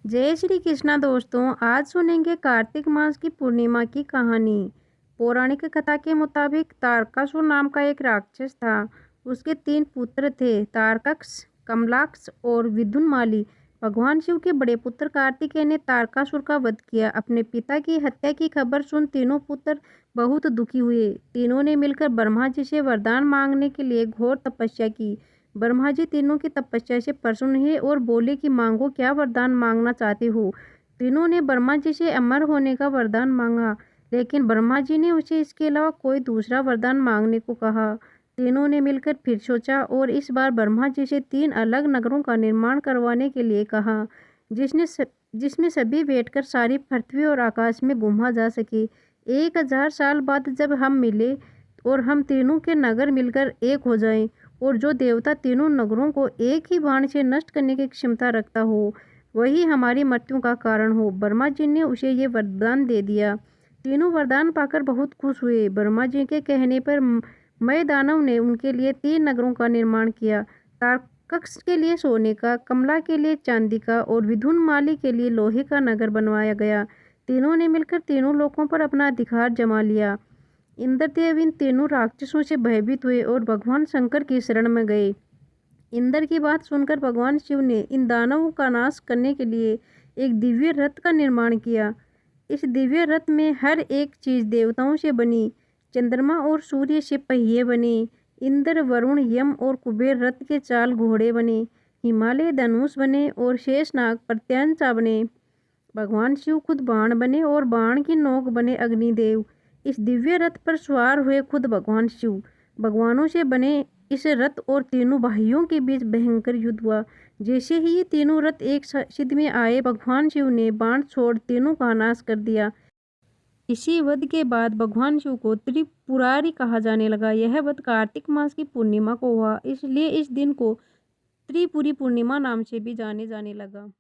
जय श्री कृष्णा दोस्तों। आज सुनेंगे कार्तिक मास की पूर्णिमा की कहानी। पौराणिक कथा के मुताबिक तारकासुर नाम का एक राक्षस था। उसके 3 पुत्र थे, तारकक्ष, कमलाक्ष और विदुनमाली। भगवान शिव के बड़े पुत्र कार्तिकेय ने तारकासुर का वध किया। अपने पिता की हत्या की खबर सुन तीनों पुत्र बहुत दुखी हुए। तीनों ने मिलकर ब्रह्मा जी से वरदान मांगने के लिए घोर तपस्या की। ब्रह्मा जी तीनों की तपस्या से प्रसन्न हुए और बोले कि मांगो, क्या वरदान मांगना चाहते हो। तीनों ने ब्रह्मा जी से अमर होने का वरदान मांगा, लेकिन ब्रह्मा जी ने उसे इसके अलावा कोई दूसरा वरदान मांगने को कहा। तीनों ने मिलकर फिर सोचा और इस बार ब्रह्मा जी से 3 अलग नगरों का निर्माण करवाने के लिए कहा, जिसमें सभी बैठकर सारी पृथ्वी और आकाश में घूमा जा सके। 1000 साल बाद जब हम मिले और हम तीनों के नगर मिलकर एक हो जाएं, और जो देवता तीनों नगरों को एक ही बाण से नष्ट करने की क्षमता रखता हो, वही हमारी मृत्यु का कारण हो। ब्रह्मा जी ने उसे ये वरदान दे दिया। तीनों वरदान पाकर बहुत खुश हुए। ब्रह्मा जी के कहने पर मय दानव ने उनके लिए 3 नगरों का निर्माण किया। तारकक्ष के लिए सोने का, कमला के लिए चांदी का और विदुनमाली के लिए लोहे का नगर बनवाया गया। तीनों ने मिलकर तीनों लोकों पर अपना अधिकार जमा लिया। इंद्रदेव इन तीनों राक्षसों से भयभीत हुए और भगवान शंकर की शरण में गए। इंद्र की बात सुनकर भगवान शिव ने इन दानवों का नाश करने के लिए एक दिव्य रथ का निर्माण किया। इस दिव्य रथ में हर एक चीज देवताओं से बनी। चंद्रमा और सूर्य से पहिए बने। इंद्र, वरुण, यम और कुबेर रथ के चाल घोड़े बने। हिमालय धनुष बने और शेषनाग प्रत्यंचा बने। भगवान शिव खुद बाण बने और बाण की नोक बने अग्निदेव। इस दिव्य रथ पर सवार हुए खुद भगवान शिव। भगवानों से बने इस रथ और तीनों भाइयों के बीच भयंकर युद्ध हुआ। जैसे ही ये तीनों रथ एक सिद्ध में आए, भगवान शिव ने बाण छोड़ तीनों का नाश कर दिया। इसी वध के बाद भगवान शिव को त्रिपुरारी कहा जाने लगा। यह वध कार्तिक मास की पूर्णिमा को हुआ, इसलिए इस दिन को त्रिपुरी पूर्णिमा नाम से भी जाने लगा।